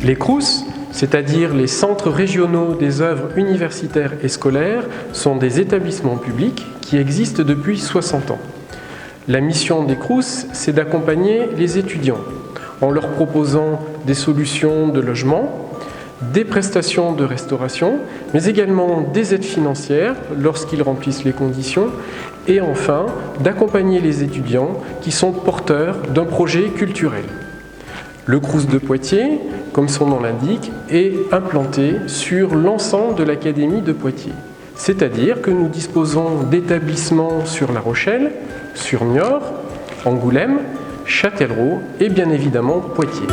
Les CROUS, c'est-à-dire les centres régionaux des œuvres universitaires et scolaires, sont des établissements publics qui existent depuis 60 ans. La mission des CROUS, c'est d'accompagner les étudiants en leur proposant des solutions de logement, des prestations de restauration, mais également des aides financières lorsqu'ils remplissent les conditions, et enfin d'accompagner les étudiants qui sont porteurs d'un projet culturel. Le CROUS de Poitiers, comme son nom l'indique, est implanté sur l'ensemble de l'Académie de Poitiers. C'est-à-dire que nous disposons d'établissements sur La Rochelle, sur Niort, Angoulême, Châtellerault et bien évidemment Poitiers.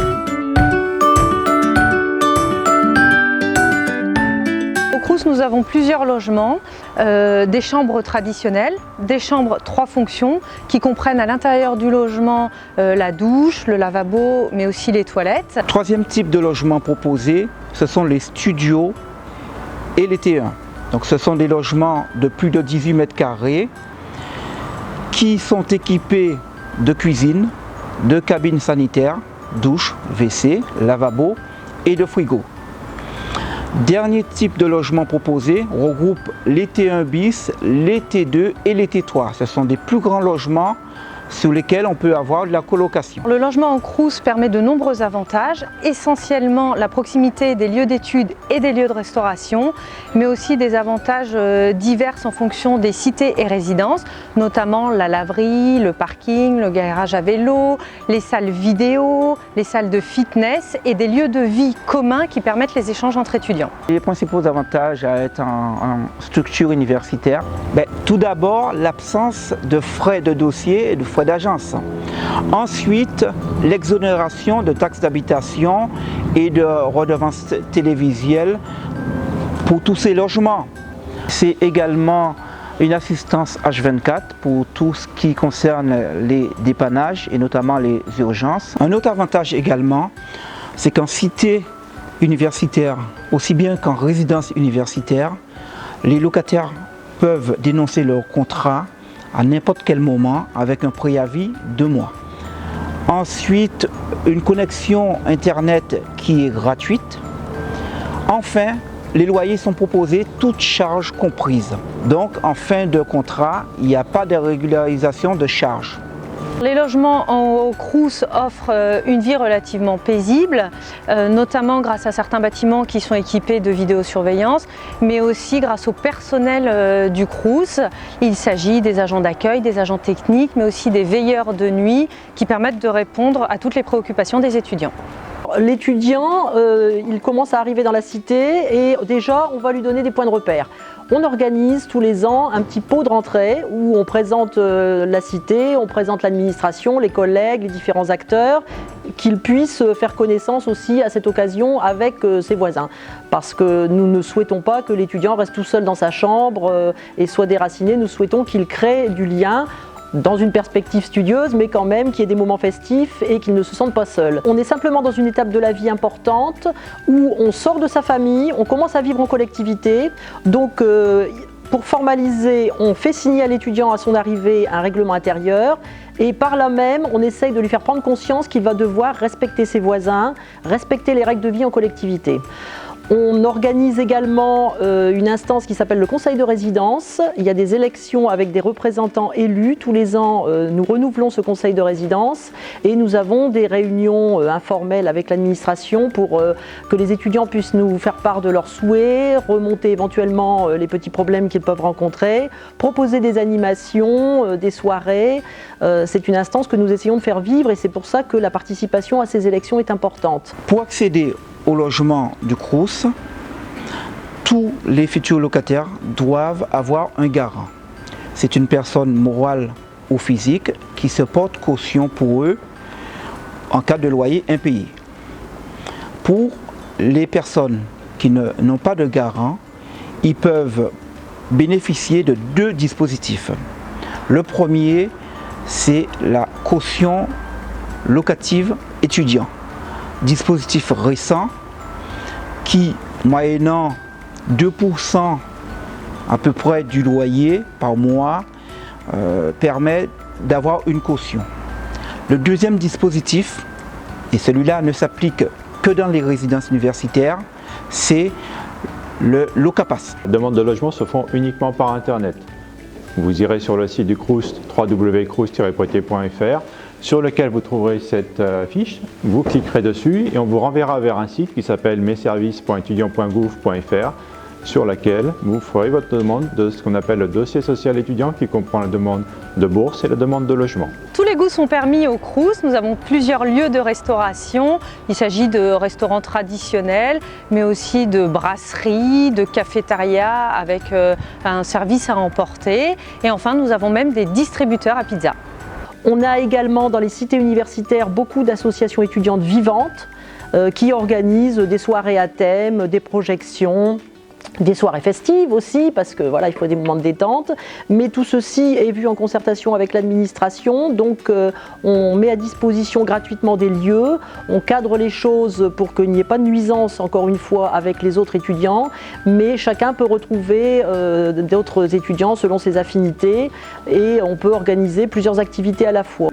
Au CROUS, nous avons plusieurs logements, des chambres traditionnelles, des chambres 3 fonctions qui comprennent à l'intérieur du logement la douche, le lavabo, mais aussi les toilettes. Troisième type de logement proposé, ce sont les studios et les T1. Donc ce sont des logements de plus de 18 mètres carrés qui sont équipés de cuisine, de cabines sanitaires, douche, WC, lavabo et de frigo. Dernier type de logement proposé regroupe les T1 bis, les T2 et les T3. Ce sont des plus grands logements sur lesquels on peut avoir de la colocation. Le logement en CROUS permet de nombreux avantages, essentiellement la proximité des lieux d'études et des lieux de restauration, mais aussi des avantages divers en fonction des cités et résidences, notamment la laverie, le parking, le garage à vélo, les salles vidéo, les salles de fitness et des lieux de vie communs qui permettent les échanges entre étudiants. Les principaux avantages à être en structure universitaire, tout d'abord l'absence de frais de dossier et de frais d'agence. Ensuite, l'exonération de taxes d'habitation et de redevances télévisuelles pour tous ces logements. C'est également une assistance H24 pour tout ce qui concerne les dépannages et notamment les urgences. Un autre avantage également, c'est qu'en cité universitaire, aussi bien qu'en résidence universitaire, les locataires peuvent dénoncer leur contrat à n'importe quel moment avec un préavis de 2 mois. Ensuite, une connexion internet qui est gratuite. Enfin, les loyers sont proposés, toutes charges comprises. Donc en fin de contrat, il n'y a pas de régularisation de charges. Les logements en CROUS offrent une vie relativement paisible, notamment grâce à certains bâtiments qui sont équipés de vidéosurveillance, mais aussi grâce au personnel du CROUS. Il s'agit des agents d'accueil, des agents techniques, mais aussi des veilleurs de nuit qui permettent de répondre à toutes les préoccupations des étudiants. L'étudiant, il commence à arriver dans la cité et déjà on va lui donner des points de repère. On organise tous les ans un petit pot de rentrée où on présente la cité, on présente l'administration, les collègues, les différents acteurs, qu'ils puissent faire connaissance aussi à cette occasion avec ses voisins. Parce que nous ne souhaitons pas que l'étudiant reste tout seul dans sa chambre et soit déraciné, nous souhaitons qu'il crée du lien dans une perspective studieuse, mais quand même qu'il y ait des moments festifs et qu'ils ne se sentent pas seuls. On est simplement dans une étape de la vie importante où on sort de sa famille, on commence à vivre en collectivité. Donc pour formaliser, on fait signer à l'étudiant à son arrivée un règlement intérieur et par là même, on essaye de lui faire prendre conscience qu'il va devoir respecter ses voisins, respecter les règles de vie en collectivité. On organise également une instance qui s'appelle le conseil de résidence. Il y a des élections avec des représentants élus. Tous les ans, nous renouvelons ce conseil de résidence et nous avons des réunions informelles avec l'administration pour que les étudiants puissent nous faire part de leurs souhaits, remonter éventuellement les petits problèmes qu'ils peuvent rencontrer, proposer des animations, des soirées. C'est une instance que nous essayons de faire vivre et c'est pour ça que la participation à ces élections est importante. Pour accéder au logement du CROUS, tous les futurs locataires doivent avoir un garant. C'est une personne morale ou physique qui se porte caution pour eux en cas de loyer impayé. Pour les personnes qui n'ont pas de garant, ils peuvent bénéficier de 2 dispositifs. Le premier, c'est la caution locative étudiant. Dispositif récent qui, moyennant 2% à peu près du loyer par mois, permet d'avoir une caution. Le deuxième dispositif, et celui-là ne s'applique que dans les résidences universitaires, c'est le Locapass. Les demandes de logement se font uniquement par Internet. Vous irez sur le site du Crous, www.crous-poitiers.fr, sur lequel vous trouverez cette fiche. Vous cliquerez dessus et on vous renverra vers un site qui s'appelle messervices.étudiants.gouv.fr, sur laquelle vous ferez votre demande de ce qu'on appelle le dossier social étudiant, qui comprend la demande de bourse et la demande de logement. Tous les goûts sont permis au Crous. Nous avons plusieurs lieux de restauration. Il s'agit de restaurants traditionnels, mais aussi de brasseries, de cafétéria avec un service à emporter. Et enfin, nous avons même des distributeurs à pizza. On a également dans les cités universitaires beaucoup d'associations étudiantes vivantes qui organisent des soirées à thème, des projections, des soirées festives aussi, parce que voilà, il faut des moments de détente, mais tout ceci est vu en concertation avec l'administration, donc on met à disposition gratuitement des lieux, on cadre les choses pour qu'il n'y ait pas de nuisance, encore une fois, avec les autres étudiants, mais chacun peut retrouver d'autres étudiants selon ses affinités et on peut organiser plusieurs activités à la fois.